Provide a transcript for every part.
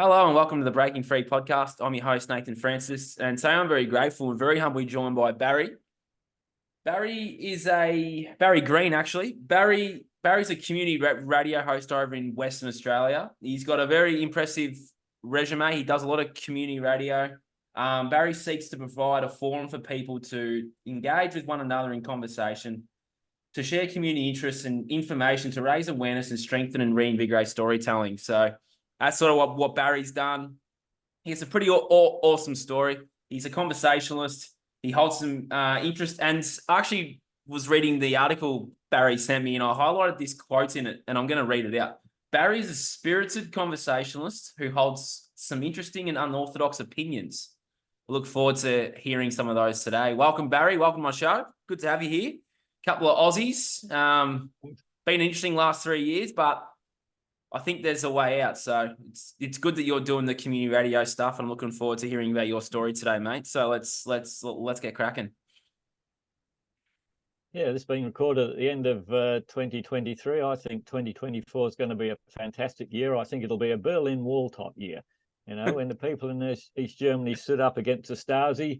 Hello and welcome to the Breaking Free podcast. I'm your host, Nathan Francis, and today I'm very grateful and very humbly joined by Barry. Barry Green, actually. Barry's a community radio host over in Western Australia. He's got a very impressive resume. He does a lot of community radio. Barry seeks to provide a forum for people to engage with one another in conversation, to share community interests and information, to raise awareness and strengthen and reinvigorate storytelling. So that's sort of what Barry's done. He has a pretty awesome story. He's a conversationalist. He holds some interest, and I actually was reading the article Barry sent me, and I highlighted this quote in it, and I'm going to read it out. Barry is a spirited conversationalist who holds some interesting and unorthodox opinions. I look forward to hearing some of those today. Welcome, Barry. Welcome to my show. Good to have you here. Couple of Aussies. Been interesting last 3 years, but I think there's a way out. So it's good that you're doing the community radio stuff, and I'm looking forward to hearing about your story today, mate. So let's get cracking. Yeah, this is being recorded at the end of 2023. I think 2024 is going to be a fantastic year. I think it'll be a Berlin Wall type year. You know, when the people in East Germany stood up against the Stasi,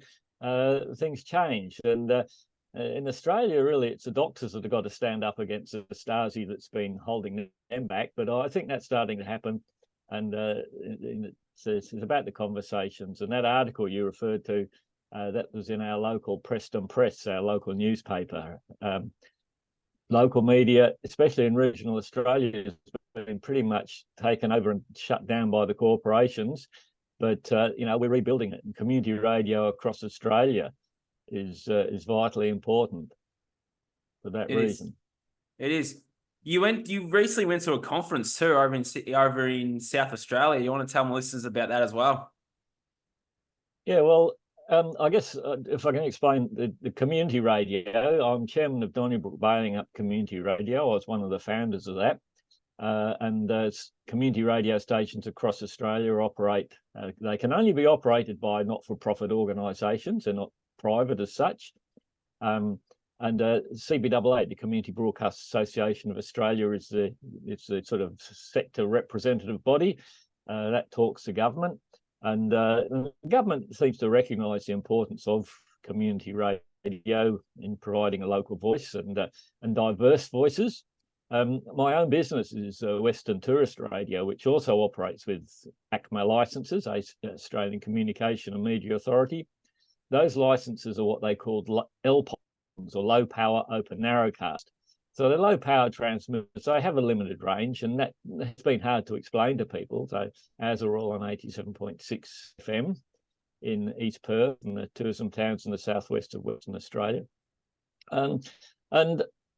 things changed. And in Australia, really, it's the doctors that have got to stand up against the Stasi that's been holding them back. But I think that's starting to happen. And it's about the conversations. And that article you referred to, that was in our local Preston Press, our local newspaper. Local media, especially in regional Australia, has been pretty much taken over and shut down by the corporations. But, you know, we're rebuilding it. And community radio across Australia is vitally important for that reason. It is. You recently went to a conference too over in South Australia. You want to tell my listeners about that as well? Yeah, well, I guess if I can explain the community radio, I'm chairman of Donnybrook Baling Up Community Radio. I was one of the founders of that. And community radio stations across Australia operate. They can only be operated by not-for-profit organisations. They're not private as such. And CBAA, the Community Broadcast Association of Australia, is the sort of sector representative body that talks to government. And the government seems to recognise the importance of community radio in providing a local voice and diverse voices. My own business is Western Tourist Radio, which also operates with ACMA licences, Australian Communication and Media Authority. Those licenses are what they called LPONs, or low power open narrowcast. So they're low power transmitters. They have a limited range, and that has been hard to explain to people. So ours are all on 87.6 FM in East Perth and the tourism towns in the southwest of Western Australia. And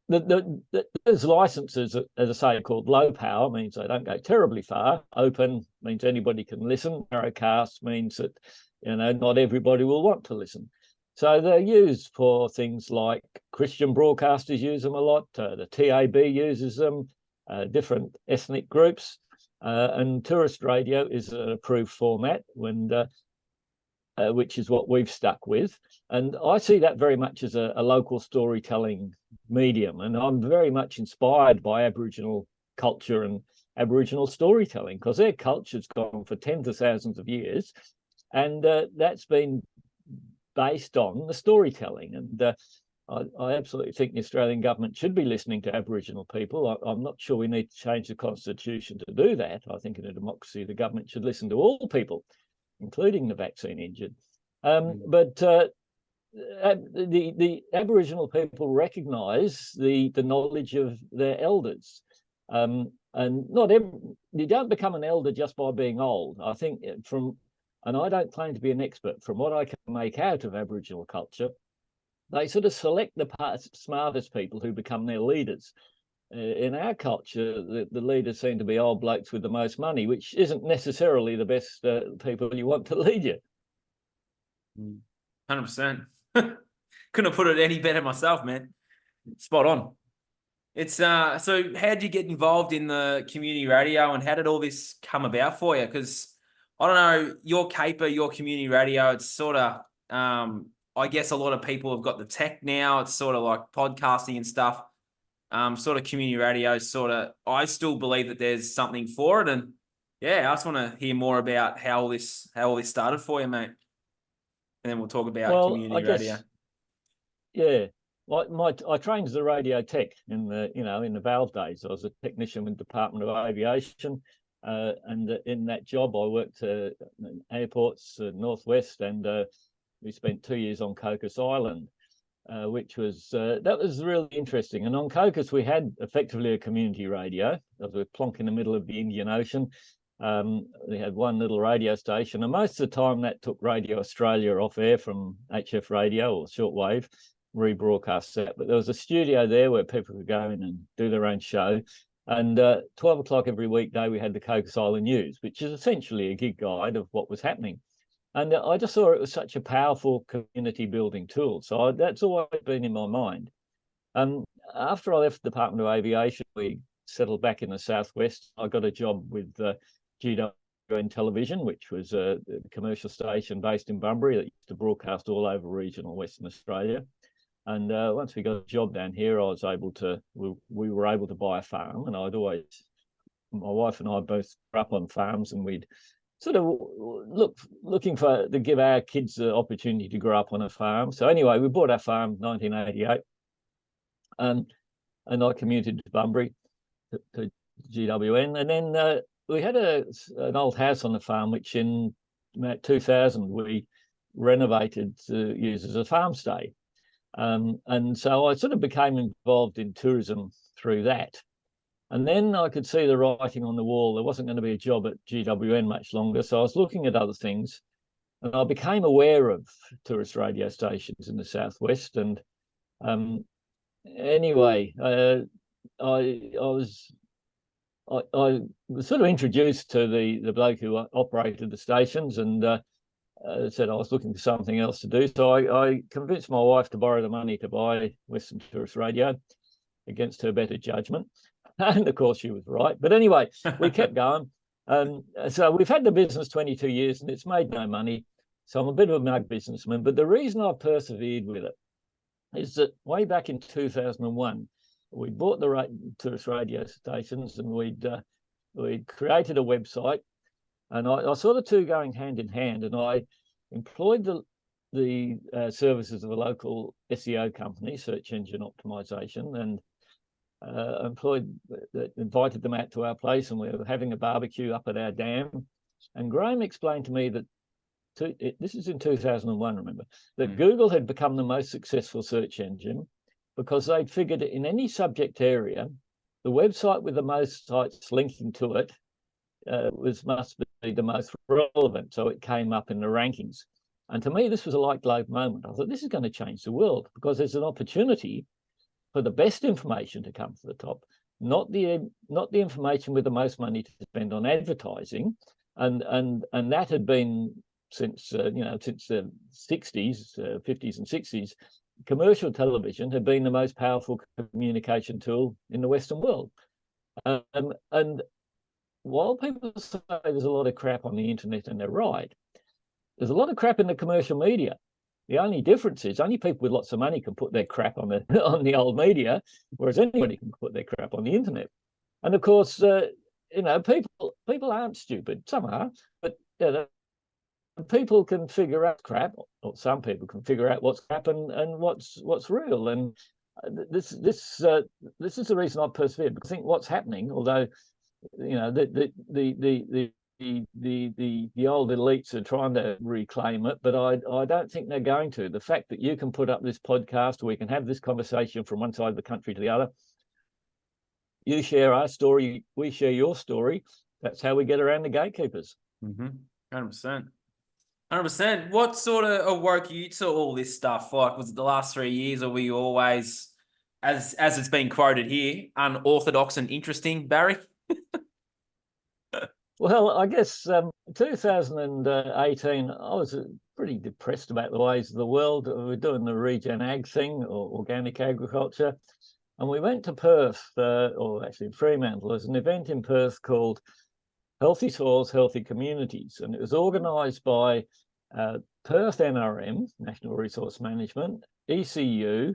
those licenses, as I say, are called low power, means they don't go terribly far. Open means anybody can listen. Narrowcast means that, you know, not everybody will want to listen. So they're used for things like Christian broadcasters use them a lot. The TAB uses them, different ethnic groups, and tourist radio is an approved format, which is what we've stuck with. And I see that very much as a local storytelling medium. And I'm very much inspired by Aboriginal culture and Aboriginal storytelling, because their culture's gone for tens of thousands of years. And that's been based on the storytelling. And I absolutely think the Australian government should be listening to Aboriginal people. I'm not sure we need to change the constitution to do that. I think in a democracy, the government should listen to all people, including the vaccine injured. But the Aboriginal people recognise the knowledge of their elders. And you don't become an elder just by being old. I think and I don't claim to be an expert, from what I can make out of Aboriginal culture, they sort of select the smartest people who become their leaders. In our culture, the leaders seem to be old blokes with the most money, which isn't necessarily the best people you want to lead you. 100%. Couldn't have put it any better myself, man. Spot on. It's so how did you get involved in the community radio, and how did all this come about for you? Because I don't know, your caper, your community radio, it's sort of, I guess a lot of people have got the tech now. It's sort of like podcasting and stuff. Sort of community radio, sort of, I still believe that there's something for it. And Yeah, I just want to hear more about how all this started for you, mate. And then we'll talk about Well, I community radio. guess, yeah. I trained as a radio tech in the valve days. I was a technician with the Department of Aviation, and in that job I worked in airports northwest, and we spent 2 years on Cocos Island, which was that was really interesting. And on Cocos we had effectively a community radio, as we're plonk in the middle of the Indian Ocean. We had one little radio station, and most of the time that took Radio Australia off air from HF radio or shortwave, rebroadcast that. But there was a studio there where people could go in and do their own show. And 12 o'clock every weekday, we had the Cocos Island News, which is essentially a gig guide of what was happening. And I just saw it was such a powerful community building tool. So that's always been in my mind. After I left the Department of Aviation, we settled back in the Southwest. I got a job with GWN Television, which was a commercial station based in Bunbury that used to broadcast all over regional Western Australia. And once we got a job down here, we were able to buy a farm. And my wife and I both grew up on farms, and we'd sort of looking to give our kids the opportunity to grow up on a farm. So anyway, we bought our farm in 1988, and I commuted to Bunbury to GWN, and then we had an old house on the farm, which in about 2000 we renovated to use as a farm stay. And so I sort of became involved in tourism through that. And then I could see the writing on the wall. There wasn't going to be a job at GWN much longer. So I was looking at other things, and I became aware of tourist radio stations in the Southwest. And anyway, I was sort of introduced to the bloke who operated the stations, and said I was looking for something else to do. So I convinced my wife to borrow the money to buy Western Tourist Radio against her better judgment. And of course she was right. But anyway, we kept going. So we've had the business 22 years and it's made no money. So I'm a bit of a mug businessman. But the reason I persevered with it is that way back in 2001, we bought the tourist radio stations, and we'd created a website. And I saw the two going hand in hand, and I employed the services of a local SEO company, search engine optimization, and invited them out to our place, and we were having a barbecue up at our dam. And Graham explained to me that this is in 2001, remember, that Google had become the most successful search engine because they'd figured that in any subject area, the website with the most sites linking to it must be the most relevant. So it came up in the rankings. And to me, this was a light bulb moment. I thought, this is going to change the world, because there's an opportunity for the best information to come to the top, not the information with the most money to spend on advertising. And that had been since the 60s, 50s and 60s. Commercial television had been the most powerful communication tool in the Western world. And while people say there's a lot of crap on the internet, and they're right, there's a lot of crap in the commercial media. The only difference is only people with lots of money can put their crap on the old media, whereas anybody can put their crap on the internet. And of course, people aren't stupid. Some are, but people can figure out crap, or some people can figure out what's crap and what's real. And this is the reason I persevered, because I think what's happening, although the old elites are trying to reclaim it, but I don't think they're going to. The fact that you can put up this podcast, we can have this conversation from one side of the country to the other. You share our story, we share your story. That's how we get around the gatekeepers. 100%. 100%. What sort of woke you to all this stuff? Like, was it the last 3 years, or were you always, as it's been quoted here, unorthodox and interesting, Barry? Well, I guess 2018, I was pretty depressed about the ways of the world. We were doing the regen ag thing, or organic agriculture. And we went to Perth, or actually Fremantle. There's an event in Perth called Healthy Soils, Healthy Communities. And it was organised by Perth NRM, National Resource Management, ECU,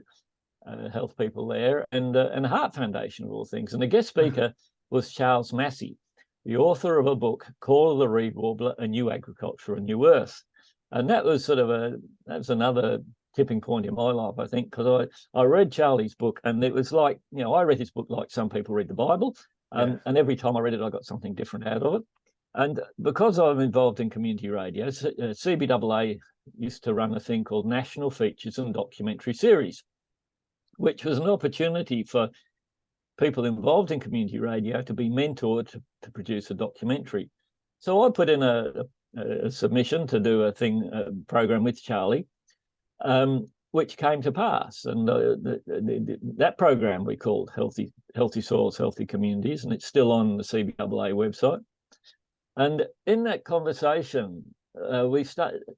health people there, and Heart Foundation, of all things. And the guest speaker was Charles Massey. the author of a book, Call of the Reed Warbler, A New Agriculture, A New Earth. And that was another tipping point in my life, I think, because I read Charlie's book, and it was like, I read his book like some people read the Bible. And every time I read it, I got something different out of it. And because I'm involved in community radio, CBAA used to run a thing called National Features and Documentary Series, which was an opportunity for people involved in community radio to be mentored to produce a documentary. So I put in a submission to do a program with Charlie, which came to pass. And that program we called Healthy Soils, Healthy Communities, and it's still on the CBAA website. And in that conversation,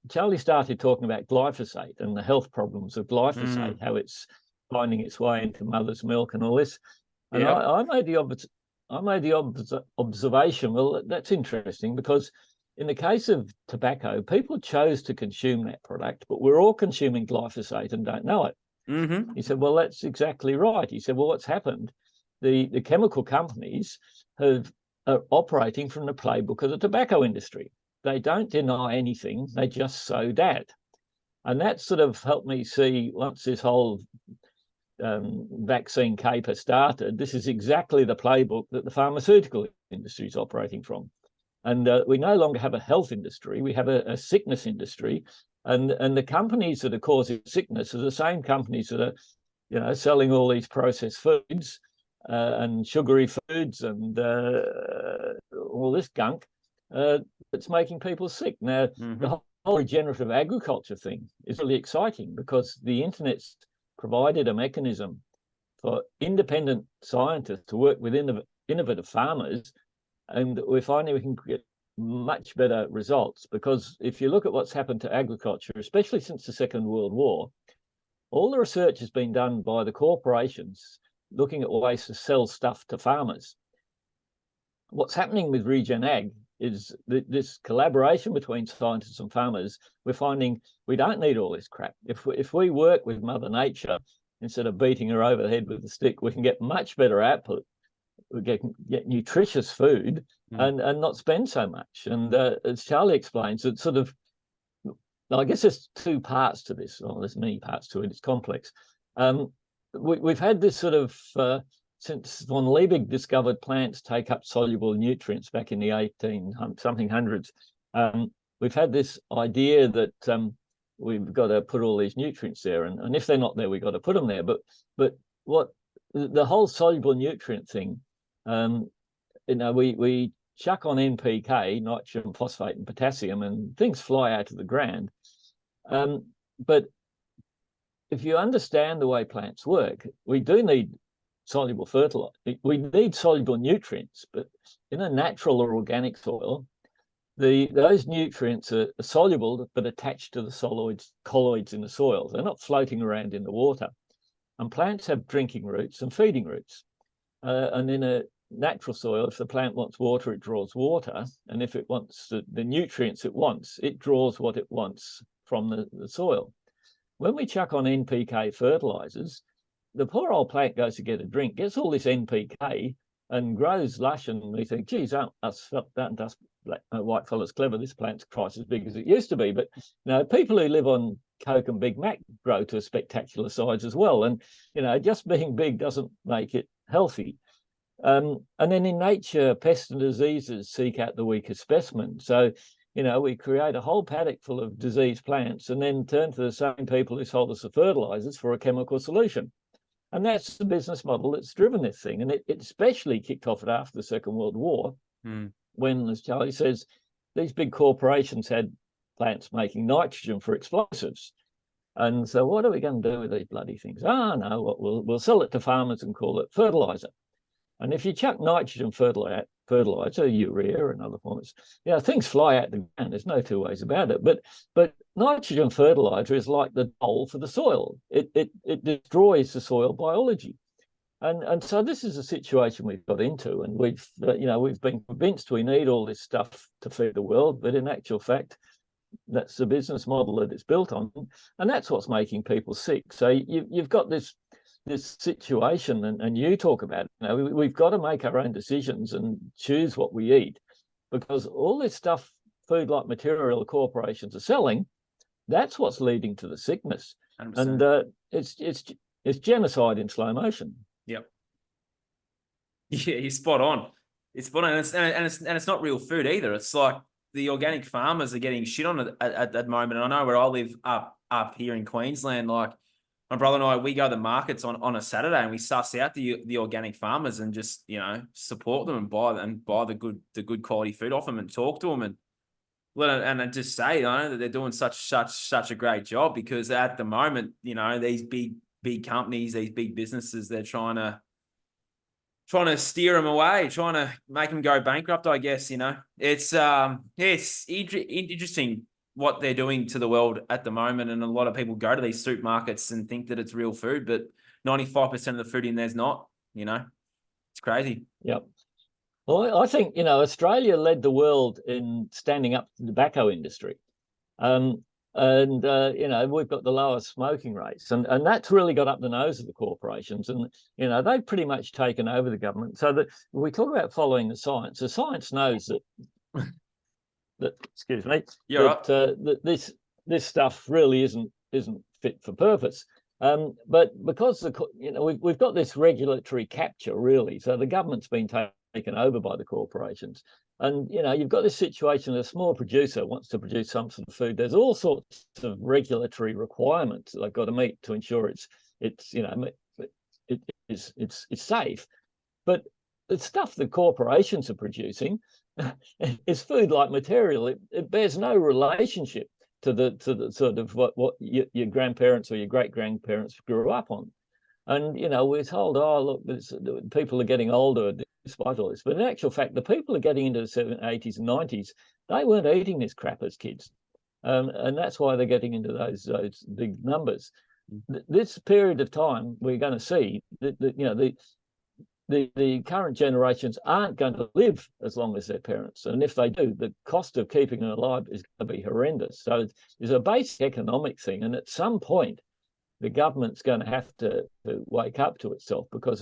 Charlie started talking about glyphosate and the health problems of glyphosate, how it's finding its way into mother's milk and all this. And I made the observation, well, that's interesting, because in the case of tobacco, people chose to consume that product, but we're all consuming glyphosate and don't know it. Mm-hmm. He said, well, that's exactly right. He said, well, what's happened? The chemical companies are operating from the playbook of the tobacco industry. They don't deny anything, they just sow that. And that sort of helped me see, once this whole vaccine caper started, this is exactly the playbook that the pharmaceutical industry is operating from. And we no longer have a health industry, we have a sickness industry. And the companies that are causing sickness are the same companies that are, selling all these processed foods and sugary foods and all this gunk that's making people sick. Now, the whole regenerative agriculture thing is really exciting, because the internet's provided a mechanism for independent scientists to work with innovative farmers, and we're finding we can get much better results. Because if you look at what's happened to agriculture, especially since the Second World War, all the research has been done by the corporations looking at ways to sell stuff to farmers. What's happening with Regen Ag is this collaboration between scientists and farmers. We're finding we don't need all this crap. If we work with Mother Nature, instead of beating her over the head with a stick, we can get much better output. We get nutritious food and not spend so much. And as Charlie explains, it's sort of, I guess there's two parts to this. Well, there's many parts to it. It's complex. We've had this sort of since von Liebig discovered plants take up soluble nutrients back in the 18-something hundreds. We've had this idea that we've got to put all these nutrients there, and if they're not there, we've got to put them there. But what the whole soluble nutrient thing, we chuck on NPK, nitrogen, phosphate, and potassium, and things fly out of the ground. But if you understand the way plants work, we do need soluble fertilizer. We need soluble nutrients, but in a natural or organic soil, those nutrients are soluble but attached to the colloids in the soil. They're not floating around in the water. And plants have drinking roots and feeding roots. And in a natural soil, if the plant wants water, it draws water. And if it wants the nutrients it wants, it draws what it wants from the soil. When we chuck on NPK fertilizers, the poor old plant goes to get a drink, gets all this NPK and grows lush, and we think, geez, aren't us white fellas clever? This plant's twice as big as it used to be. But people who live on Coke and Big Mac grow to a spectacular size as well. And just being big doesn't make it healthy. And then in nature, pests and diseases seek out the weakest specimen. So we create a whole paddock full of diseased plants and then turn to the same people who sold us the fertilizers for a chemical solution. And that's the business model that's driven this thing. And it especially kicked off after the Second World War, when, as Charlie says, these big corporations had plants making nitrogen for explosives. And so what are we going to do with these bloody things? No, we'll sell it to farmers and call it fertilizer. And if you chuck nitrogen fertilizer, urea and other forms, things fly out the ground. There's no two ways about it. But nitrogen fertilizer is like the dole for the soil. It destroys the soil biology. And so this is a situation we've got into, and we've been convinced we need all this stuff to feed the world, but in actual fact, that's the business model that it's built on, and that's what's making people sick. So you've got this this situation, and you talk about it, we've got to make our own decisions and choose what we eat, because all this stuff, food-like material the corporations are selling, that's what's leading to the sickness. 100%. And it's genocide in slow motion. Yep. Yeah, you're spot on. It's spot on, and it's not real food either. It's like the organic farmers are getting shit on it at that moment. And I know where I live up here in Queensland, like my brother and I, we go to the markets on a Saturday and we suss out the organic farmers and just, support them and buy the good quality food off them and talk to them and just say, that they're doing such a great job, because at the moment, these big companies, these big businesses, they're trying to steer them away, trying to make them go bankrupt, I guess. It's interesting what they're doing to the world at the moment. And a lot of people go to these supermarkets and think that it's real food, but 95% of the food in there's not, it's crazy. Yep. Well, I think, Australia led the world in standing up to the tobacco industry. We've got the lowest smoking rates, and that's really got up the nose of the corporations, and they've pretty much taken over the government. So that when we talk about following the science knows that excuse me, that this stuff really isn't fit for purpose. But because we've got this regulatory capture, really, so the government's been taken over by the corporations. And you've got this situation: a small producer wants to produce some sort of food. There's all sorts of regulatory requirements that they've got to meet to ensure it's safe. But the stuff the corporations are producing is food-like material. It bears no relationship to the sort of what your grandparents or your great-grandparents grew up on. And we're told, oh look, people are getting older despite all this, but in actual fact, the people are getting into the 70s, 80s, and 90s. They weren't eating this crap as kids, and that's why they're getting into those big numbers. This period of time, we're going to see that the current generations aren't going to live as long as their parents, and if they do, the cost of keeping them alive is going to be horrendous. So there's a basic economic thing, and at some point, the government's going to have to wake up to itself, because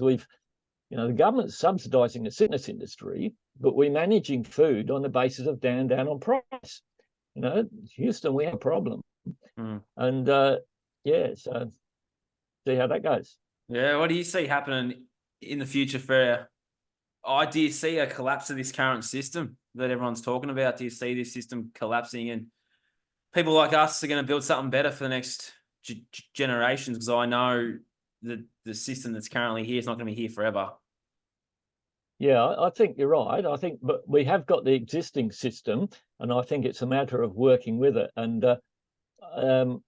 the government's subsidising the sickness industry, but we're managing food on the basis of down on price. Houston, we have a problem. And so see how that goes. Yeah, what do you see happening in the future do you see a collapse of this current system that everyone's talking about? Do you see this system collapsing and people like us are going to build something better for the next generations? Because I know that the system that's currently here is not going to be here forever. Yeah, I think you're right. But we have got the existing system, and I think it's a matter of working with it. And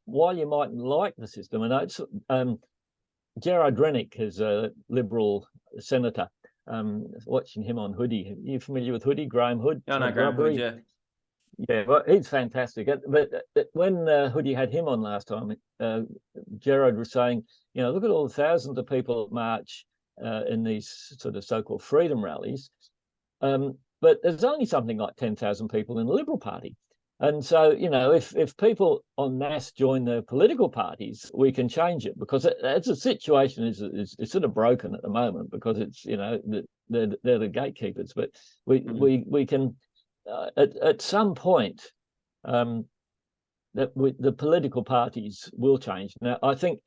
while you mightn't like the system, and it's Gerard Rennick is a Liberal senator. Watching him on Hoodie. Are you familiar with Hoodie? Graham Hood? I know Graham Hood, yeah. Yeah, well, he's fantastic. But when Hoodie had him on last time, Gerard was saying, look at all the thousands of people at march in these sort of so-called freedom rallies. But there's only something like 10,000 people in the Liberal Party. And so, if people en masse join the political parties, we can change it, because as the situation is sort of broken at the moment, because it's, they're the gatekeepers. But we can, at some point, that the political parties will change. Now, I think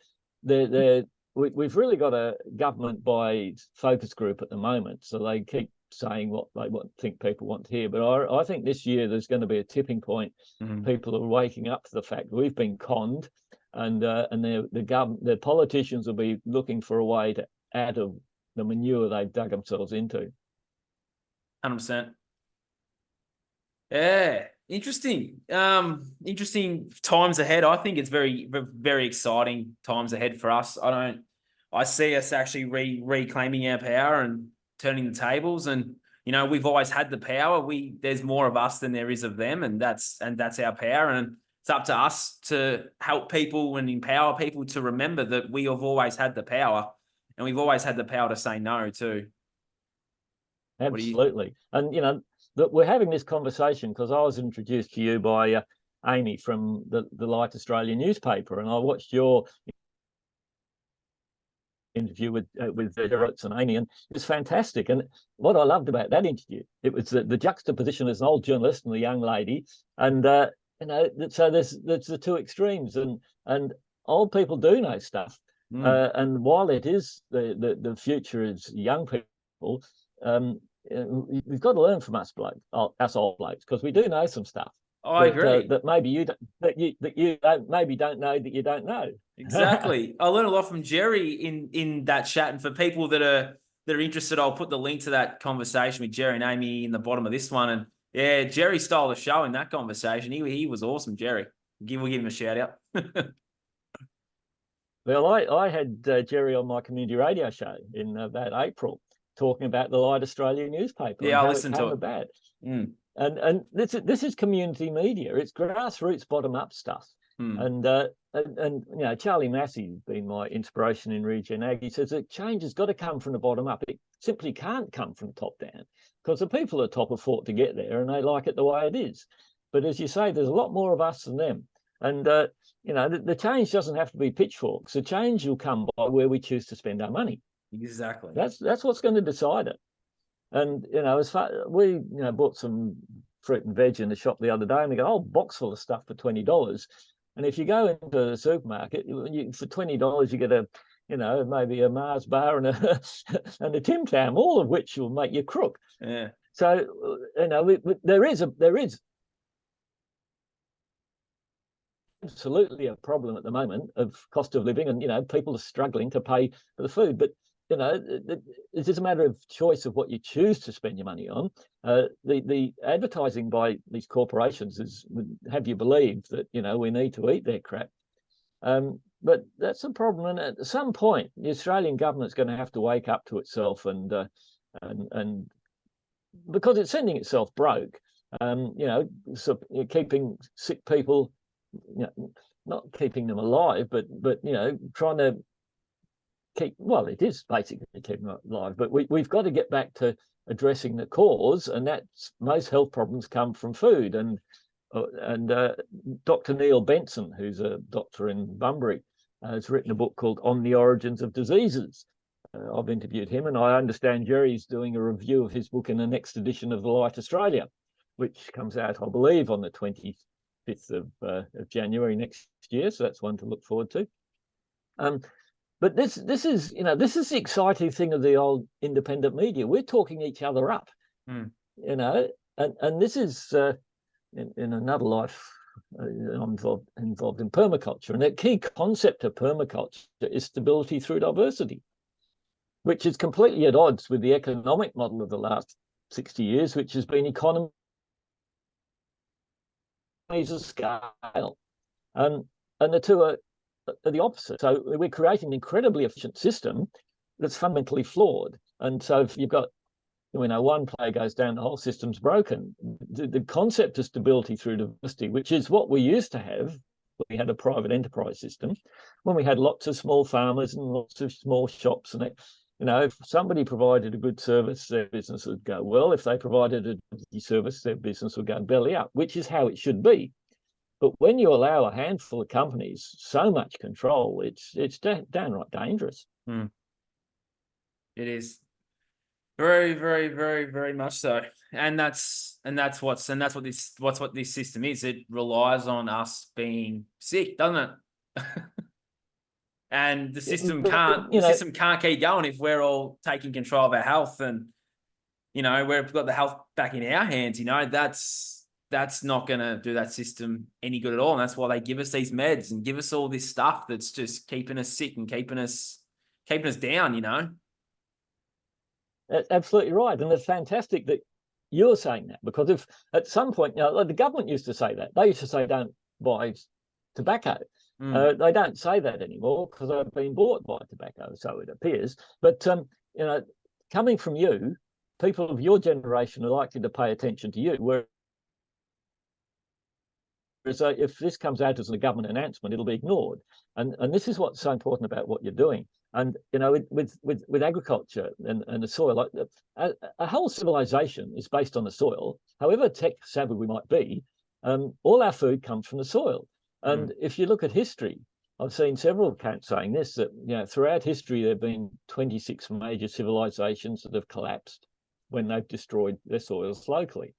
we've really got a government by focus group at the moment, so they keep saying what they think people want to hear. But I think this year there's going to be a tipping point. People are waking up to the fact that we've been conned, and the politicians will be looking for a way to out of the manure they've dug themselves into. 100%. Yeah, interesting. Interesting times ahead. I think it's very, very exciting times ahead for us. I see us actually reclaiming our power and turning the tables. And we've always had the power. There's more of us than there is of them, and that's our power. And it's up to us to help people and empower people to remember that we have always had the power, and we've always had the power to say no too. Absolutely. And that we're having this conversation because I was introduced to you by Amy from the Light Australia newspaper, and I watched your interview with Gerard Tsunami, and it was fantastic. And what I loved about that interview, it was the juxtaposition as an old journalist and a young lady, and so there's the two extremes, and old people do know stuff, and while it is the future is young people, we've got to learn from us old blokes, because we do know some stuff. I agree. That maybe you don't know that you don't know. Exactly. I learned a lot from Jerry in that chat, and for people that are interested, I'll put the link to that conversation with Jerry and Amy in the bottom of this one. And yeah, Jerry stole the show in that conversation. He was awesome, Jerry. We'll give him a shout out. Well, I had Jerry on my community radio show in about April, talking about the Light Australia newspaper. Yeah, I listened to it. About. And this is community media. It's grassroots, bottom up stuff. And Charlie Massey's been my inspiration in Regen Ag. He says that change has got to come from the bottom up. It simply can't come from the top down, because the people at the top have fought to get there and they like it the way it is. But as you say, there's a lot more of us than them. And the change doesn't have to be pitchforks. The change will come by where we choose to spend our money. Exactly. That's what's going to decide it. And as far we bought some fruit and veg in the shop the other day, and we got a whole box full of stuff for $20. And if you go into the supermarket, for $20 you get maybe a Mars bar and a Tim Tam, all of which will make you crook. Yeah. So there is absolutely a problem at the moment of cost of living, and people are struggling to pay for the food. But it's just a matter of choice of what you choose to spend your money on. The advertising by these corporations would have you believe that we need to eat their crap. But that's a problem, and at some point, the Australian government's going to have to wake up to itself, and because it's sending itself broke. So keeping sick people, not keeping them alive, but trying to it is basically keeping them alive, but we've got to get back to addressing the cause, and that's most health problems come from food. And Dr. Neil Benson, who's a doctor in Bunbury, has written a book called On the Origins of Diseases. I've interviewed him, and I understand Jerry's doing a review of his book in the next edition of the Light Australia, which comes out, I believe, on the 25th of January next year. So that's one to look forward to. But this is the exciting thing of the old independent media. We're talking each other up, and this is in another life. I'm involved in permaculture, and the key concept of permaculture is stability through diversity, which is completely at odds with the economic model of the last 60 years, which has been economies of scale, and the two are the opposite. So we're creating an incredibly efficient system that's fundamentally flawed. And so if you've got, one player goes down, the whole system's broken. The concept of stability through diversity, which is what we used to have when we had a private enterprise system, when we had lots of small farmers and lots of small shops, and if somebody provided a good service, their business would go well. If they provided a service, their business would go belly up, which is how it should be. But when you allow a handful of companies so much control, it's downright dangerous. It is very, very, very, very much so, and that's what this system is. It relies on us being sick, doesn't it? And the system can't keep going if we're all taking control of our health, and we've got the health back in our hands. That's not going to do that system any good at all. And that's why they give us these meds and give us all this stuff that's just keeping us sick and keeping us down, That's absolutely right. And it's fantastic that you're saying that, because if at some point, like the government used to say that. They used to say, don't buy tobacco. They don't say that anymore because they've been bought by tobacco, so it appears. But, coming from you, people of your generation are likely to pay attention to you, whereas if this comes out as a government announcement, it'll be ignored. And this is what's so important about what you're doing. And with agriculture and the soil, like a whole civilization is based on the soil. However tech savvy we might be, all our food comes from the soil. And if you look at history, I've seen several accounts saying this, that throughout history there have been 26 major civilizations that have collapsed when they've destroyed their soils locally.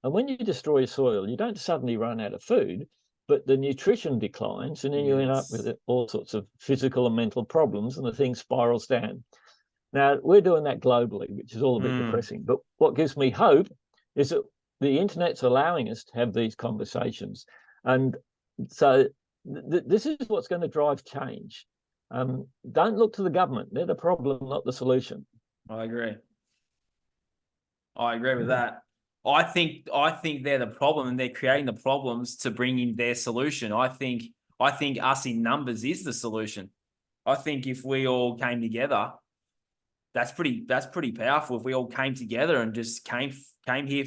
And when you destroy soil, you don't suddenly run out of food, but the nutrition declines, and then you end up with all sorts of physical and mental problems, and the thing spirals down. Now, we're doing that globally, which is all a bit depressing. But what gives me hope is that the internet's allowing us to have these conversations. And so this is what's going to drive change. Don't look to the government. They're the problem, not the solution. I agree. I agree with that. I think they're the problem, and they're creating the problems to bring in their solution. I think us in numbers is the solution. I think if we all came together, that's pretty powerful. If we all came together and just came here,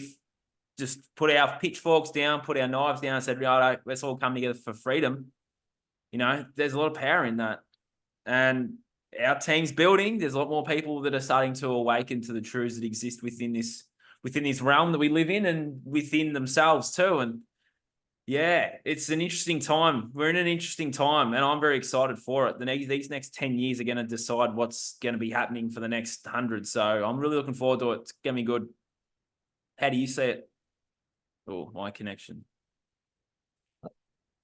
just put our pitchforks down, put our knives down, and said, right, let's all come together for freedom. There's a lot of power in that. And our team's building. There's a lot more people that are starting to awaken to the truths that exist within this realm that we live in, and within themselves too. And yeah, it's an interesting time. We're in an interesting time, and I'm very excited for it. These next 10 years are going to decide what's going to be happening for the next 100. So I'm really looking forward to it. It's going to be good. How do you see it? Oh, my connection.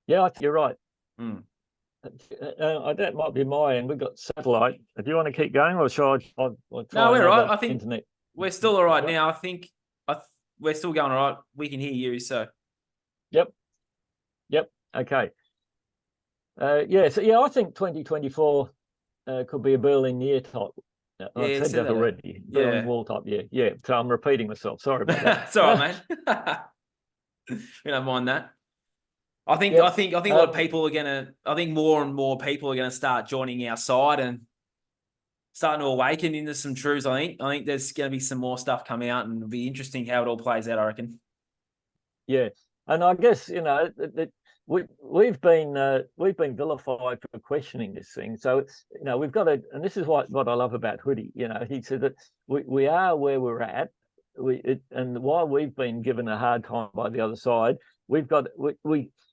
Yeah, I think you're right. That might be my end. We've got satellite. Do you want to keep going, or shall I try? No, we're right. I think internet? We're still all right now. I think we're still going all right. We can hear you. So. Yep. Okay. I think 2024 could be a Berlin year type. I've said that already. Berlin Wall type. Yeah. So I'm repeating myself. Sorry about that. It's all right, man. We don't mind that. I think a lot of people are I think more and more people are gonna start joining our side and starting to awaken into some truths. I think there's gonna be some more stuff coming out, and it'll be interesting how it all plays out, I reckon. Yeah. And I guess, we've been vilified for questioning this thing. So it's, we've got to, and this is what I love about Hoodie. He said that we are where we're at. And while we've been given a hard time by the other side, we've got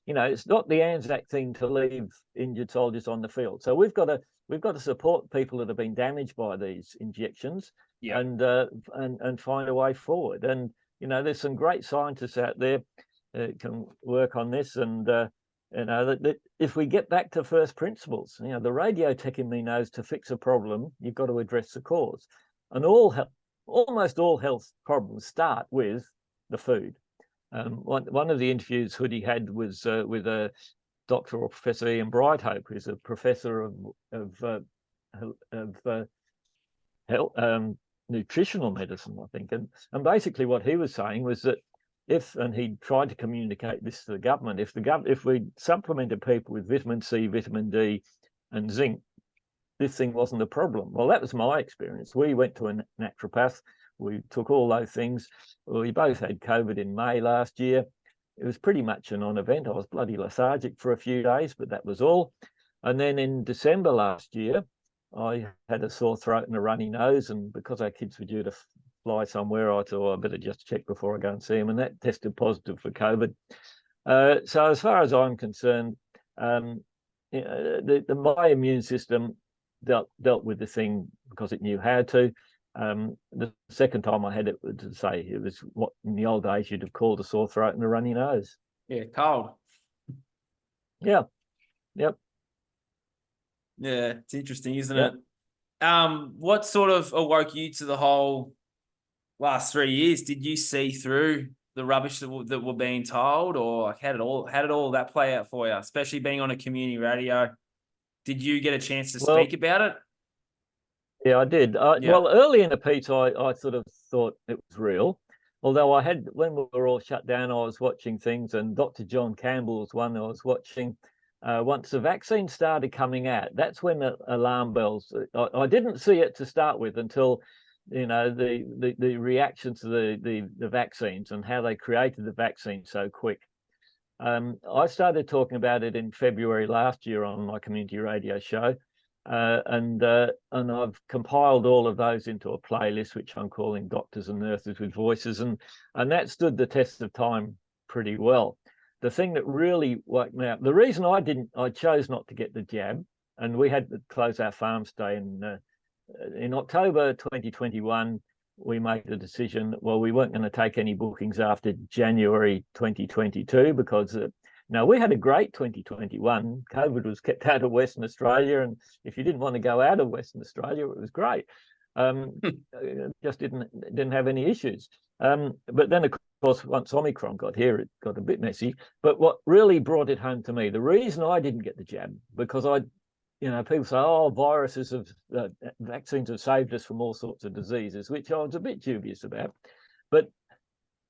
it's not the Anzac thing to leave injured soldiers on the field. So we've got to support people that have been damaged by these injections, and find a way forward. And there's some great scientists out there can work on this, and that if we get back to first principles, the radio tech in me knows to fix a problem, you've got to address the cause, and almost all health problems start with the food. One of the interviews Hoodie had was with a Dr. or Professor Ian Brighthope, who's a professor of health, nutritional medicine, I think, and basically what he was saying was that and he tried to communicate this to the government, if we supplemented people with vitamin C, vitamin D, and zinc, this thing wasn't a problem. Well, that was my experience. We went to a naturopath. We took all those things. We both had COVID in May last year. It was pretty much a non-event. I was bloody lethargic for a few days, but that was all. And then in December last year, I had a sore throat and a runny nose, and because our kids were due to fly somewhere, I thought I better just check before I go and see them, and that tested positive for COVID. So as far as I'm concerned, my immune system dealt with the thing because it knew how to. The second time I had it, to say, it was what in the old days you'd have called a sore throat and a runny nose. Yeah, cold. Yeah. Yep. Yeah, it's interesting, isn't it? What sort of awoke you to the whole last 3 years? Did you see through the rubbish that were being told, or how did all that play out for you, especially being on a community radio? Did you get a chance to speak about it? Yeah, I did. Well, early in the piece, I sort of thought it was real. Although when we were all shut down, I was watching things, and Dr. John Campbell was one I was watching. Once the vaccine started coming out, that's when the alarm bells. I didn't see it to start with until the reaction to the vaccines and how they created the vaccine so quick. I started talking about it in February last year on my community radio show, and I've compiled all of those into a playlist which I'm calling Doctors and Nurses with Voices, and that stood the test of time pretty well. the thing that really woke me up, the reason I chose not to get the jab, and we had to close our farm stay in October 2021. We made the decision, well, we weren't going to take any bookings after January 2022 because now we had a great 2021. COVID was kept out of Western Australia, and if you didn't want to go out of Western Australia, it was great. Just didn't have any issues. But then, of course, once Omicron got here, it got a bit messy. But what really brought it home to me, the reason I didn't get the jab, because people say, oh, vaccines have saved us from all sorts of diseases, which I was a bit dubious about. But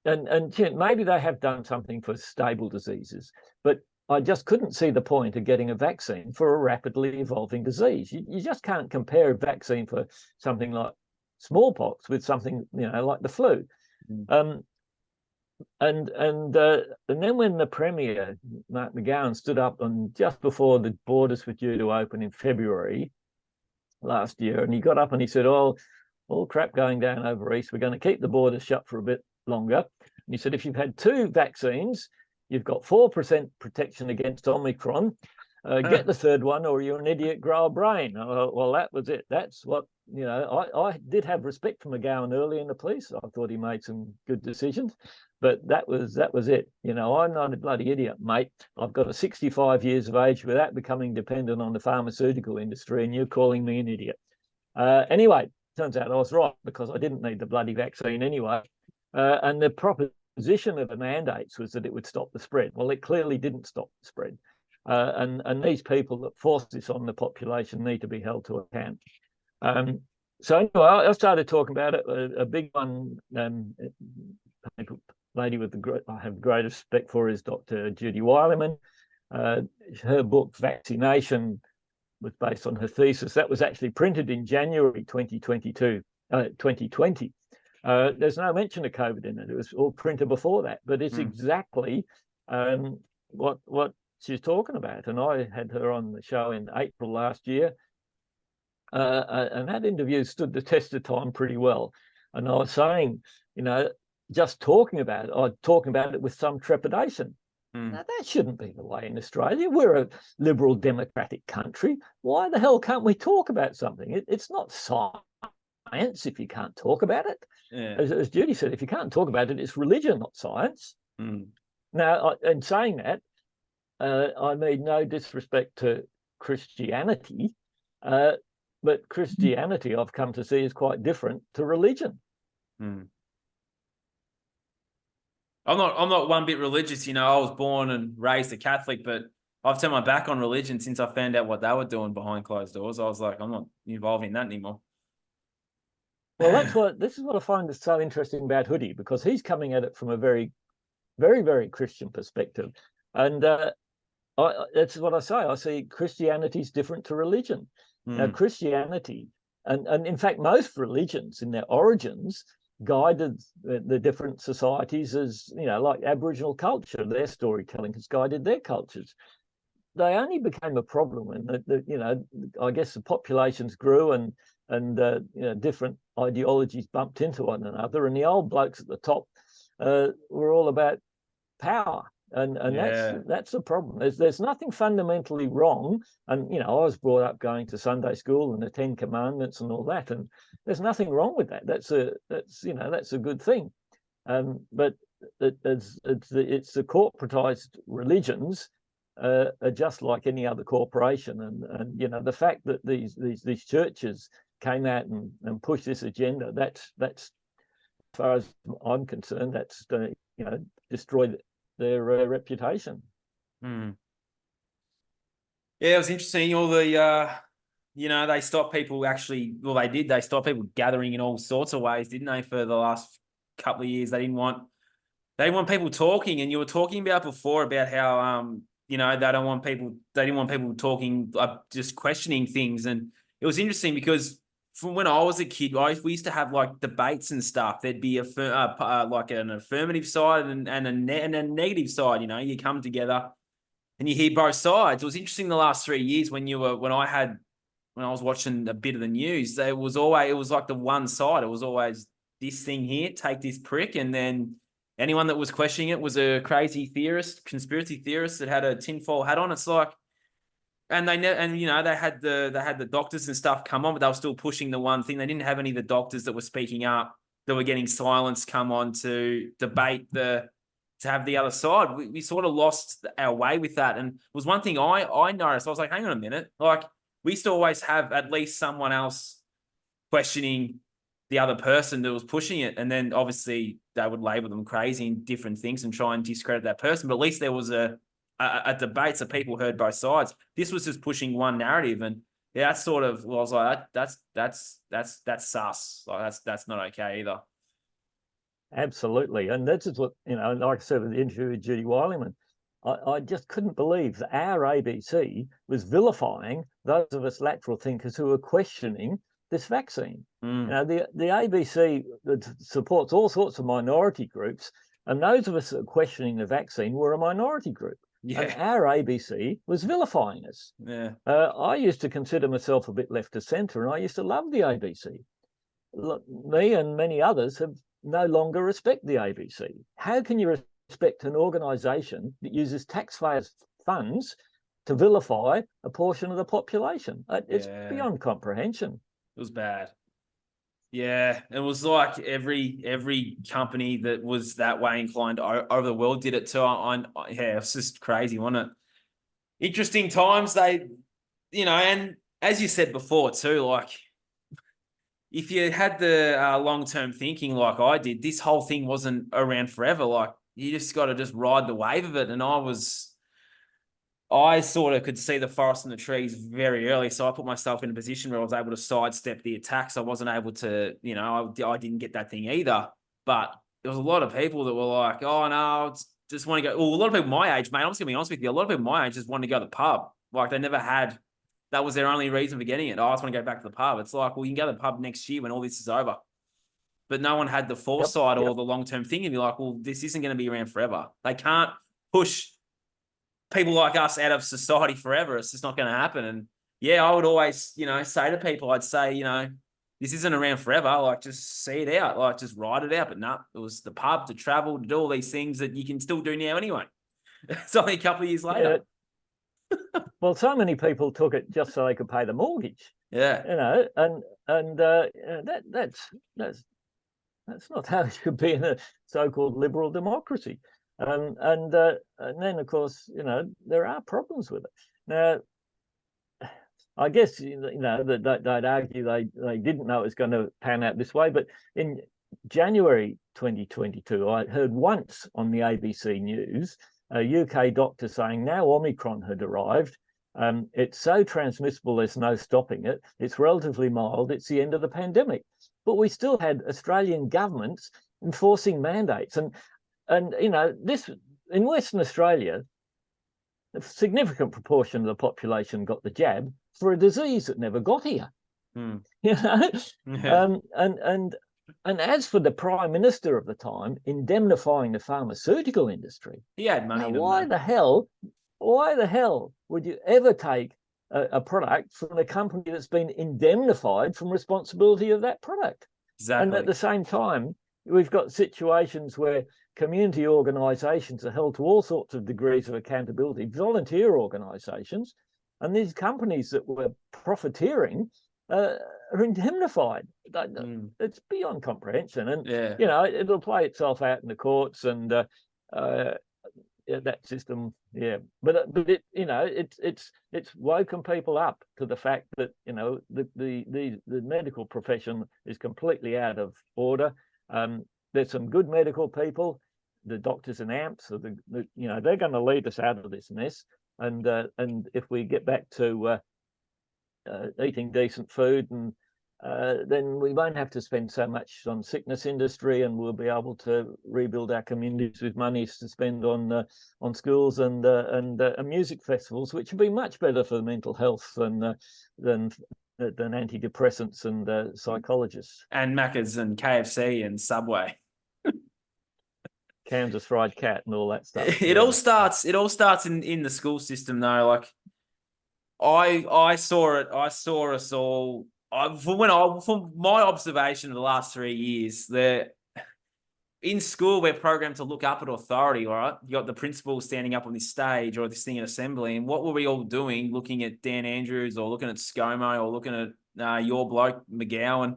and maybe they have done something for stable diseases, but I just couldn't see the point of getting a vaccine for a rapidly evolving disease. You just can't compare a vaccine for something like smallpox with something like the flu. And then when the Premier, Mark McGowan, stood up and just before the borders were due to open in February last year, and he got up and he said, oh, all crap going down over East, we're going to keep the borders shut for a bit longer. And he said, if you've had 2 vaccines, you've got 4% protection against Omicron. Get the 3rd one or you're an idiot, grow a brain. Well, that was it. That's what, I did have respect for McGowan early in the police. I thought he made some good decisions, but that was it. I'm not a bloody idiot, mate. I've got a 65 years of age without becoming dependent on the pharmaceutical industry, and you're calling me an idiot. Anyway, turns out I was right because I didn't need the bloody vaccine anyway. And the proposition of the mandates was that it would stop the spread. Well, it clearly didn't stop the spread. And these people that force this on the population need to be held to account. So anyway, I started talking about it. A big one, lady I have great respect for, is Dr. Judy Wileman. Her book, Vaccination, was based on her thesis. That was actually printed in January 2020. There's no mention of COVID in it. It was all printed before that, but it's exactly what she's talking about. And I had her on the show in April last year. And that interview stood the test of time pretty well. And I was saying, just talking about it, I'm talking about it with some trepidation. Now, that shouldn't be the way in Australia. We're a liberal democratic country. Why the hell can't we talk about something? It's not science if you can't talk about it. Yeah. As Judy said, if you can't talk about it, it's religion, not science. Now, in saying that, I mean no disrespect to Christianity, but Christianity I've come to see is quite different to religion. I'm not one bit religious. I was born and raised a Catholic, but I've turned my back on religion since I found out what they were doing behind closed doors. I was like, I'm not involved in that anymore. Well, this is what I find is so interesting about Hoodie, because he's coming at it from a very, very, very Christian perspective. And that's what I say. I see Christianity is different to religion. Now, Christianity, and in fact, most religions in their origins guided the different societies as, like Aboriginal culture. Their storytelling has guided their cultures. They only became a problem when, I guess the populations grew and different ideologies bumped into one another. And the old blokes at the top were all about power. And that's the problem. There's nothing fundamentally wrong. And I was brought up going to Sunday school and the 10 Commandments and all that, and there's nothing wrong with that. That's a good thing. But it's the corporatized religions are just like any other corporation, and the fact that these churches came out and pushed this agenda, that's as far as I'm concerned, that's going to destroy their reputation. Yeah, it was interesting. All the they stopped people actually. Well, they stopped people gathering in all sorts of ways, didn't they? For the last couple of years, they didn't want people talking. And you were talking about before about how they didn't want people talking, just questioning things. And it was interesting because from when I was a kid, we used to have like debates and stuff. There'd be like an affirmative side and a negative side. You come together and you hear both sides. It was interesting the last 3 years when I was watching a bit of the news. It was like the one side. It was always this thing here, take this prick, and then anyone that was questioning it was a crazy theorist, conspiracy theorist that had a tinfoil hat on. It's like, and they had the doctors and stuff come on, but they were still pushing the one thing. They didn't have any of the doctors that were speaking up, that were getting silence come on to debate to have the other side. We sort of lost our way with that. And it was one thing I noticed. I was like, hang on a minute. Like, we used to always have at least someone else questioning the other person that was pushing it. And then obviously they would label them crazy and different things and try and discredit that person. But at least there was a debate, so people heard both sides. This was just pushing one narrative. And yeah, that's sort of, well, I was like, that's sus. Like, that's not okay either. Absolutely. And that's what, like I said in the interview with Judy Wileman, I just couldn't believe that our ABC was vilifying those of us lateral thinkers who were questioning this vaccine. The ABC that supports all sorts of minority groups, and those of us that are questioning the vaccine were a minority group. Yeah. And our ABC was vilifying us. Yeah. I used to consider myself a bit left of centre, and I used to love the ABC. Me and many others have no longer respect the ABC. How can you respect an organisation that uses taxpayers' funds to vilify a portion of the population? It's beyond comprehension. It was bad. Yeah, it was like every company that was that way inclined over the world did it too. Yeah, it's just crazy, wasn't it? Interesting times. And as you said before too, like, if you had the long-term thinking like I did, this whole thing wasn't around forever. Like, you just got to just ride the wave of it. And I sort of could see the forest and the trees very early. So I put myself in a position where I was able to sidestep the attacks. I wasn't able to, I didn't get that thing either. But there was a lot of people that were like, oh, no, just want to go. Well, a lot of people my age, mate, I'm just going to be honest with you. A lot of people my age just want to go to the pub. Like, they never had, that was their only reason for getting it. Oh, I just want to go back to the pub. It's like, well, you can go to the pub next year when all this is over. But no one had the foresight or the long-term thinking. Be like, well, this isn't going to be around forever. They can't push people like us out of society forever. It's just not going to happen. And yeah, I would always, say to people, I'd say, this isn't around forever. Like, just see it out. Like, just ride it out. But no, it was the pub, to travel, to do all these things that you can still do now anyway. It's only a couple of years later. Well, so many people took it just so they could pay the mortgage. Yeah. That's not how it should be in a so-called liberal democracy. And then, of course, there are problems with it. Now, I guess, that they'd argue they didn't know it was going to pan out this way. But in January 2022, I heard once on the ABC News a UK doctor saying now Omicron had arrived. It's so transmissible, there's no stopping it. It's relatively mild. It's the end of the pandemic. But we still had Australian governments enforcing mandates. And this in Western Australia, a significant proportion of the population got the jab for a disease that never got here. Yeah. And as for the Prime Minister of the time indemnifying the pharmaceutical industry, he had money. Why the hell would you ever take a product from a company that's been indemnified from responsibility of that product? Exactly. And at the same time, we've got situations where community organisations are held to all sorts of degrees of accountability, volunteer organisations, and these companies that were profiteering are indemnified. It's beyond comprehension, and it'll play itself out in the courts and that system. But it's woken people up to the fact that the medical profession is completely out of order. There's some good medical people, the doctors and amps, they're going to lead us out of this mess. And if we get back to eating decent food, and then we won't have to spend so much on sickness industry, and we'll be able to rebuild our communities with money to spend on schools and music festivals, which would be much better for mental health than antidepressants and psychologists. And Macca's and KFC and Subway. Kansas Fried Cat and all that stuff. It all starts in the school system though. Like, I saw it. I saw us all. From my observation of the last 3 years, in school, we're programmed to look up at authority, all right? You got the principal standing up on this stage or this thing in assembly. And what were we all doing? Looking at Dan Andrews or looking at ScoMo or looking at your bloke, McGowan.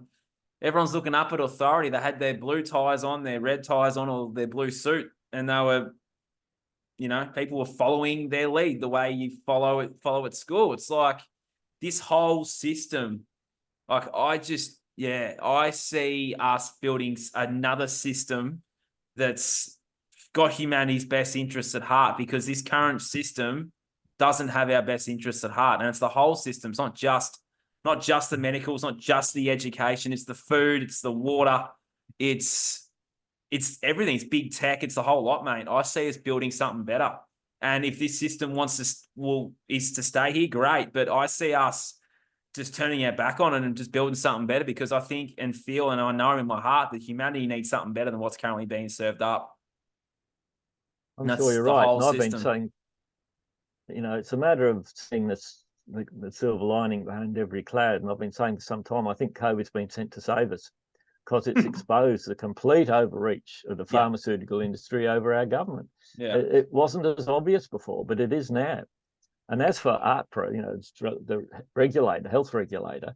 Everyone's looking up at authority. They had their blue ties on, their red ties on, or their blue suit. And they were, people were following their lead the way you follow at school. It's like this whole system, like I see us building another system that's got humanity's best interests at heart, because this current system doesn't have our best interests at heart. And it's the whole system. It's not just the medical, it's not just the education, it's the food, it's the water, it's everything. It's big tech, it's the whole lot, mate. I see us building something better. And if this system is to stay here, great. But I see us just turning our back on it and just building something better, because I think and feel, and I know in my heart, that humanity needs something better than what's currently being served up. I'm sure you're right. And I've been saying, it's a matter of seeing the silver lining behind every cloud. And I've been saying for some time, I think COVID's been sent to save us, because it's exposed the complete overreach of the pharmaceutical industry over our government. Yeah. It wasn't as obvious before, but it is now. And as for AHPRA, the regulator, health regulator,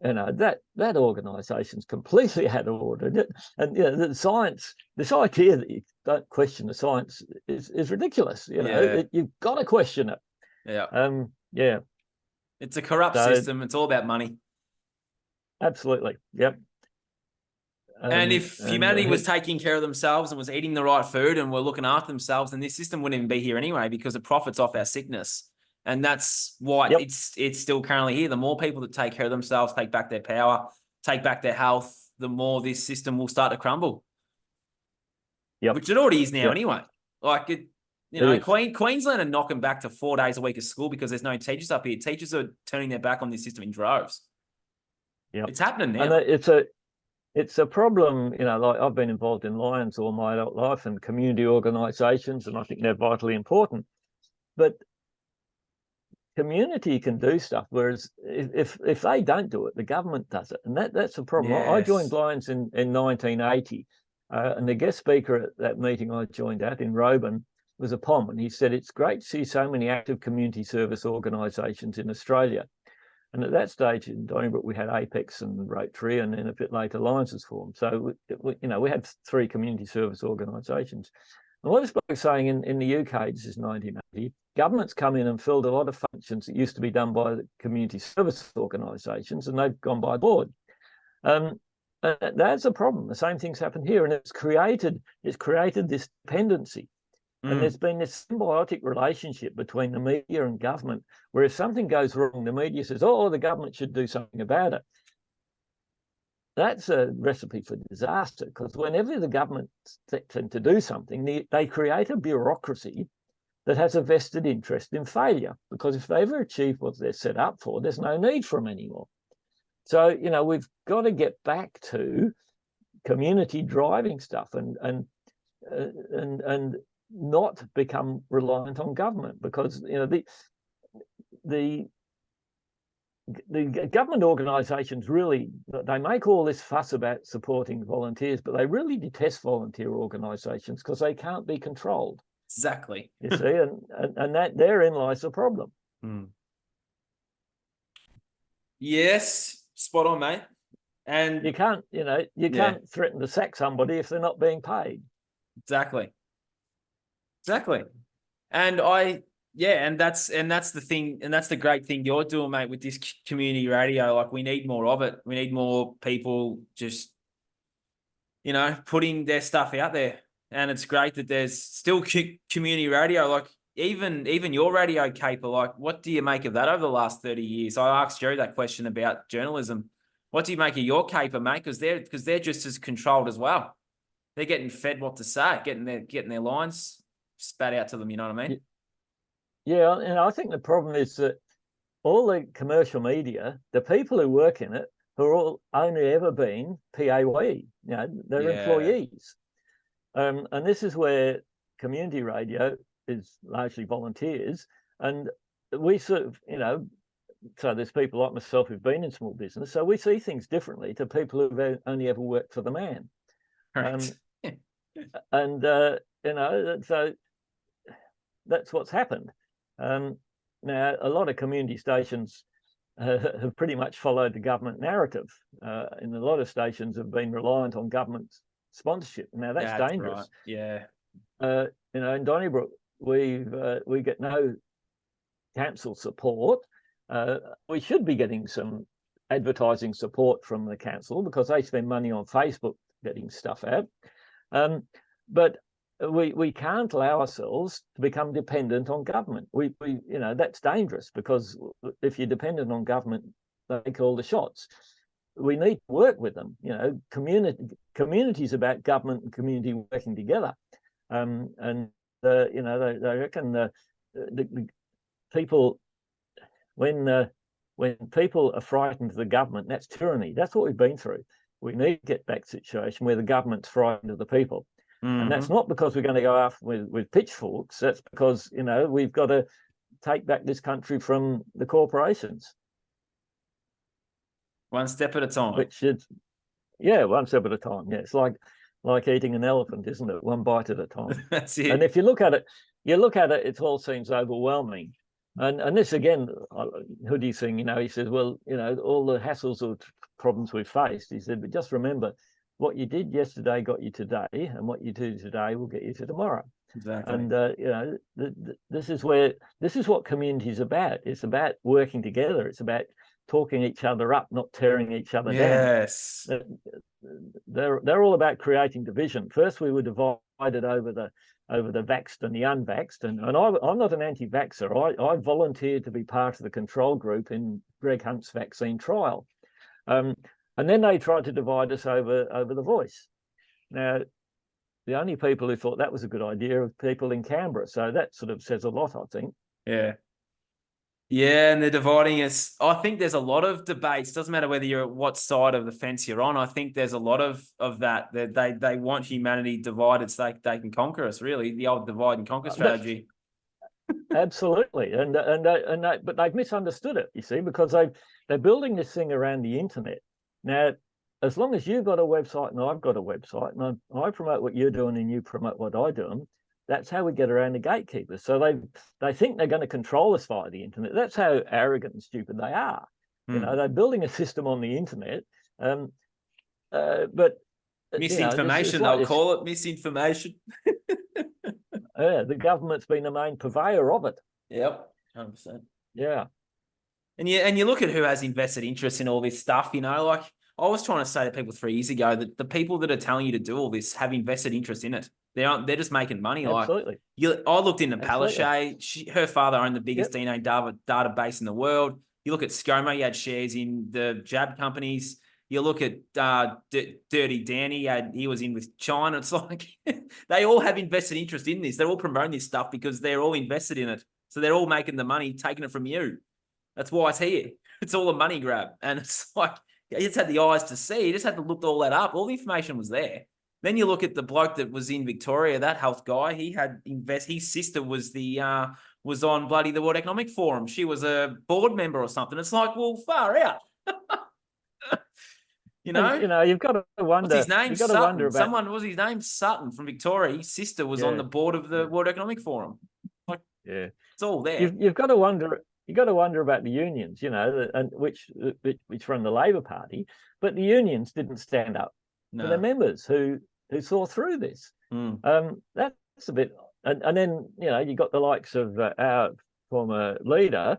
that organisation's completely out of order. And the science, this idea that you don't question the science is ridiculous. You've got to question it. Yeah. It's a corrupt system. It's all about money. Absolutely. Yep. And if humanity was taking care of themselves and was eating the right food and were looking after themselves, then this system wouldn't even be here anyway, because it profits off our sickness. And that's why it's still currently here. The more people that take care of themselves, take back their power, take back their health, the more this system will start to crumble. Which it already is now anyway. Like Queensland are knocking back to 4 days a week of school because there's no teachers up here. Teachers are turning their back on this system in droves. It's happening now. And it's a problem, like I've been involved in Lions all my adult life and community organisations, and I think they're vitally important. But community can do stuff, whereas if they don't do it, the government does it, and that's a problem. Yes. I joined Lions in 1980, and the guest speaker at that meeting I joined at in Roban was a POM, and he said, "It's great to see so many active community service organisations in Australia." And at that stage in Donnybrook, we had Apex and Rotary, and then a bit later Lions was formed. So we had 3 community service organisations. And what this bloke was saying in the UK, this is 1980, government's come in and filled a lot of functions that used to be done by the community service organisations, and they've gone by board. That's a problem. The same thing's happened here, and it's created this dependency. And there's been this symbiotic relationship between the media and government, where if something goes wrong, the media says, "Oh, the government should do something about it." That's a recipe for disaster, because whenever the government steps in to do something, they create a bureaucracy that has a vested interest in failure, because if they ever achieve what they're set up for, there's no need for them anymore. So, we've got to get back to community driving stuff and not become reliant on government, because the government organisations they make all this fuss about supporting volunteers, but they really detest volunteer organisations because they can't be controlled. Exactly. You see, and that therein lies the problem. Yes, spot on, mate. And you can't threaten to sack somebody if they're not being paid. Exactly. And that's the thing, and that's the great thing you're doing, mate, with this community radio. Like, we need more of it. We need more people just, putting their stuff out there. And it's great that there's still community radio. Like, even your radio caper, like, what do you make of that over the last 30 years? I asked Jerry that question about journalism. What do you make of your caper, mate? Because they're just as controlled as well. They're getting fed what to say, getting their lines spat out to them. You know what I mean? Yeah, and I think the problem is that all the commercial media, the people who work in it, who are all only ever been PAYE. They're employees. And this is where community radio is largely volunteers. And we sort of, so there's people like myself who've been in small business, so we see things differently to people who've only ever worked for the man. Right. And so that's what's happened. Now, a lot of community stations have pretty much followed the government narrative, and a lot of stations have been reliant on government sponsorship. Now, that's dangerous. Right. Yeah. In Donnybrook, we get no council support. We should be getting some advertising support from the council because they spend money on Facebook getting stuff out. But we can't allow ourselves to become dependent on government. We that's dangerous, because if you're dependent on government, they call the shots. We need to work with them. Communities about government and community working together. They reckon the people, when people are frightened of the government, that's tyranny. That's what we've been through. We need to get back to a situation where the government's frightened of the people. And that's not because we're going to go after with pitchforks. That's because, we've got to take back this country from the corporations. One step at a time. Which is, one step at a time. Yeah, it's like eating an elephant, isn't it? One bite at a time. That's it. And if you look at it, it all seems overwhelming. And this again, Hoodie thing, he says, well, all the hassles or problems we've faced, he said, but just remember, what you did yesterday got you today, and what you do today will get you to tomorrow. Exactly. And this is what community is about. It's about working together. It's about talking each other up, not tearing each other down. Yes. They're all about creating division. First, we were divided over the vaxxed and the unvaxxed, and I'm not an anti-vaxxer. I volunteered to be part of the control group in Greg Hunt's vaccine trial. And then they tried to divide us over the voice. Now, the only people who thought that was a good idea are people in Canberra. So that sort of says a lot, I think. Yeah. Yeah, and they're dividing us. I think there's a lot of debates. Doesn't matter whether you're what side of the fence you're on. I think there's a lot of that. They want humanity divided so they can conquer us, really. The old divide and conquer strategy. Absolutely. But they've misunderstood it, you see, because they're building this thing around the internet. Now, as long as you've got a website and I've got a website, and I promote what you're doing and you promote what I do, that's how we get around the gatekeepers. So they think they're going to control us via the internet. That's how arrogant and stupid they are. They're building a system on the internet, but misinformation. They'll call it misinformation. The government's been the main purveyor of it. Yep, 100%. Yeah. And you look at who has invested interest in all this stuff, like I was trying to say to people 3 years ago that the people that are telling you to do all this have invested interest in it. They're just making money. Absolutely. I looked into Palaszczuk. Her father owned the biggest DNA database in the world. You look at ScoMo, he had shares in the jab companies. You look at Dirty Danny, he was in with China. It's like they all have invested interest in this. They're all promoting this stuff because they're all invested in it. So they're all making the money, taking it from you. That's why it's here. It's all a money grab. And it's like, you just had the eyes to see. You just had to look all that up. All the information was there. Then you look at the bloke that was in Victoria, that health guy. He had his sister was was on bloody the World Economic Forum. She was a board member or something. It's like, well, far out. You've got to wonder. What's his name? You've got to wonder about someone. Was his name Sutton from Victoria? His sister was on the board of the World Economic Forum. Like, it's all there. You've got to wonder. You've got to wonder about the unions, and which run the Labor Party, but the unions didn't stand up for their members who saw through this. That's a bit, and then you got the likes of our former leader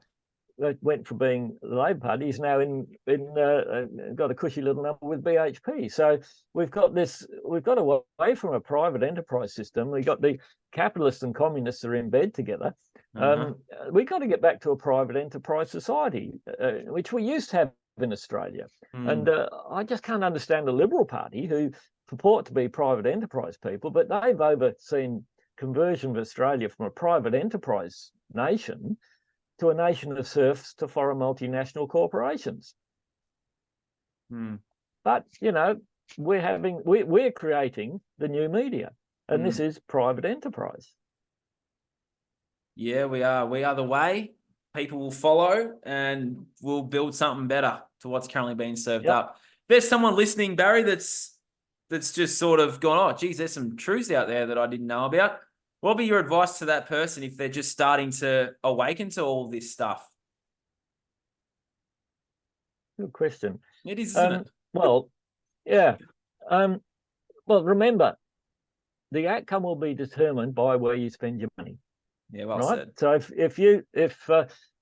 that went from being the Labor Party. He's now got a cushy little number with BHP. So we've got away from a private enterprise system. We've got the capitalists and communists are in bed together. We've got to get back to a private enterprise society, which we used to have in Australia. And I just can't understand the Liberal Party, who purport to be private enterprise people, but they've overseen conversion of Australia from a private enterprise nation to a nation of serfs to foreign multinational corporations. But we're creating the new media, and this is private enterprise. Yeah, we are. We are the way. People will follow, and we'll build something better to what's currently being served up. If there's someone listening, Barry, that's that's just sort of gone, oh, geez, there's some truths out there that I didn't know about. What would be your advice to that person if they're just starting to awaken to all this stuff? Good question. It is, isn't it? Well, yeah. Well, remember, the outcome will be determined by where you spend your money. Yeah, well right. said. So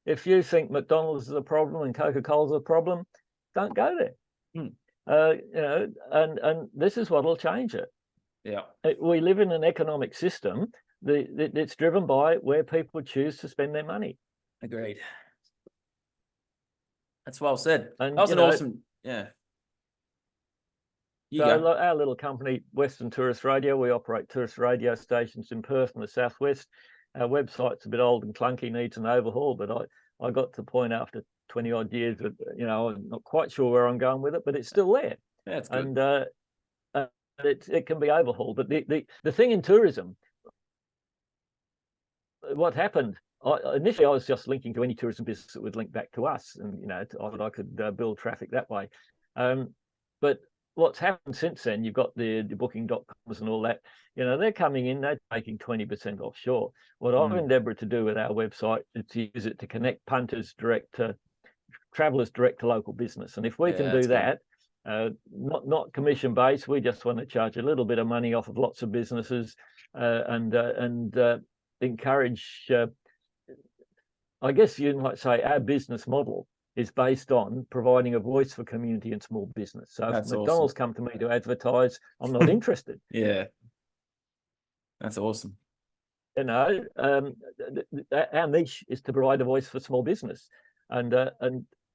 if you think McDonald's is a problem and Coca-Cola's a problem, don't go there. And this is what will change it. Yeah. We live in an economic system that's driven by where people choose to spend their money. Agreed. That's well said. And that was an awesome, yeah. So our little company, Western Tourist Radio, we operate tourist radio stations in Perth and the Southwest. Our website's a bit old and clunky, needs an overhaul, but I got to the point after 20 odd years that, I'm not quite sure where I'm going with it, but it's still there. Yeah, that's good. And it can be overhauled. But the thing in tourism, what happened, initially I was just linking to any tourism business that would link back to us, and I could build traffic that way. But what's happened since then, you've got the booking.coms and all that, they're coming in, they're taking 20% offshore. What I've endeavored to do with our website is to use it to connect punters direct to travelers, direct to local business. And if we can do that, not commission based, we just want to charge a little bit of money off of lots of businesses and encourage, I guess you might say our business model is based on providing a voice for community and small business. So if McDonald's come to me to advertise, I'm not interested. Yeah. That's awesome. Our niche is to provide a voice for small business. And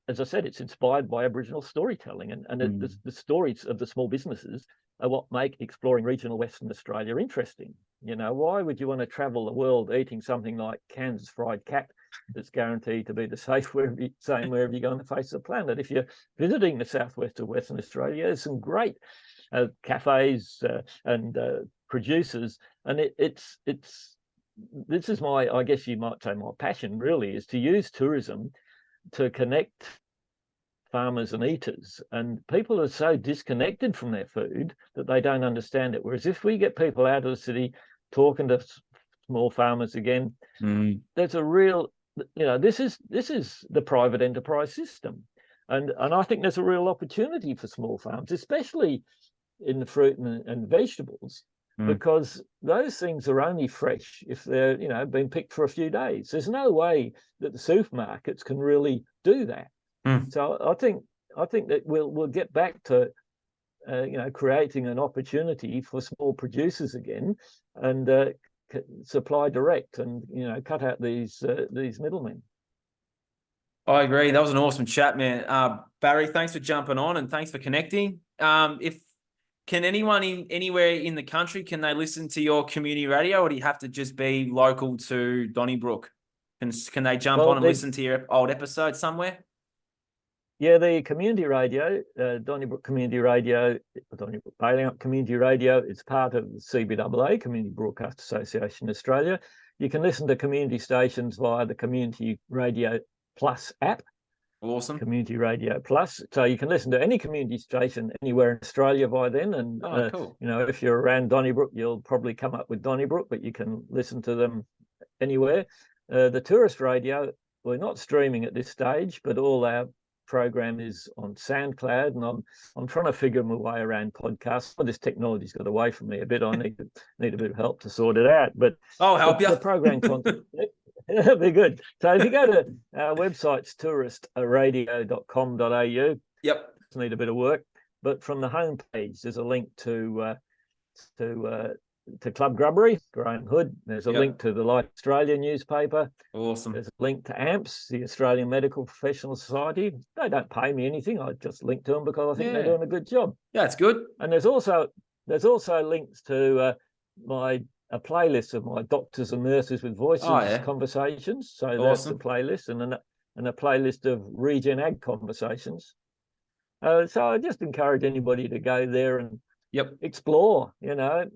as I said, it's inspired by Aboriginal storytelling. And the stories of the small businesses are what make exploring regional Western Australia interesting. Why would you want to travel the world eating something like Kansas fried cat that's guaranteed to be the same wherever you go on the face of the planet? If you're visiting the southwest of Western Australia, there's some great cafes and producers, and this is I guess you might say my passion really is to use tourism to connect farmers and eaters, and people are so disconnected from their food that they don't understand it. Whereas if we get people out of the city talking to small farmers again, there's a real, this is the private enterprise system, and I think there's a real opportunity for small farms, especially in the fruit and vegetables, because those things are only fresh if they're been picked for a few days. There's no way that the supermarkets can really do that. So I think that we'll get back to creating an opportunity for small producers again, and supply direct, and cut out these middlemen. I agree. That was an awesome chat, man. Barry, thanks for jumping on and thanks for connecting. Can anyone anywhere in the country, can they listen to your community radio, or do you have to just be local to Donnybrook? Can they jump on and listen to your old episodes somewhere? Yeah, the community radio, Donnybrook Community Radio, Donnybrook Baileyup Community Radio, it's part of the CBAA, Community Broadcast Association Australia. You can listen to community stations via the Community Radio Plus app. Awesome. Community Radio Plus. So you can listen to any community station anywhere in Australia by then. And, cool. If you're around Donnybrook, you'll probably come up with Donnybrook, but you can listen to them anywhere. The tourist radio, we're not streaming at this stage, but all our program is on SoundCloud, and I'm trying to figure my way around podcasts. Well, this technology's got away from me a bit. I need a bit of help to sort it out. But I'll help you. The program content. That'd be good. So if you go to our website's touristradio.com.au, yep, need a bit of work, but from the home page there's a link to Club Grubbery, Graham Hood. There's a link to the Life Australia newspaper. Awesome. There's a link to AMPS, the Australian Medical Professional Society. They don't pay me anything. I just link to them because I think they're doing a good job. Yeah, it's good. And there's also links to a playlist of my doctors and nurses with voices conversations. So that's the playlist, and a playlist of Regen Ag conversations. So I just encourage anybody to go there and explore. There's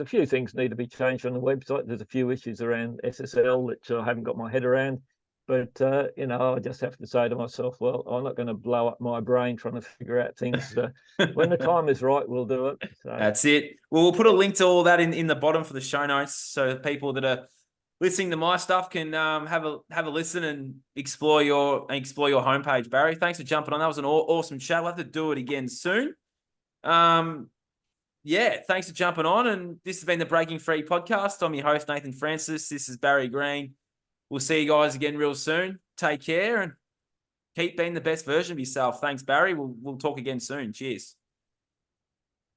a few things need to be changed on the website. There's a few issues around SSL that I haven't got my head around, But you know, I just have to say to myself, well, I'm not going to blow up my brain trying to figure out things. When the time is right, we'll do it. So. That's it. Well, we'll put a link to all that in the bottom for the show notes, so people that are listening to my stuff can have a listen and explore your homepage. Barry, thanks for jumping on. That was an awesome chat. We'll have to do it again soon. Yeah, thanks for jumping on. And this has been the Breaking Free podcast. I'm your host, Nathan Francis. This is Barry Green. We'll see you guys again real soon. Take care and keep being the best version of yourself. Thanks, Barry. We'll talk again soon. Cheers.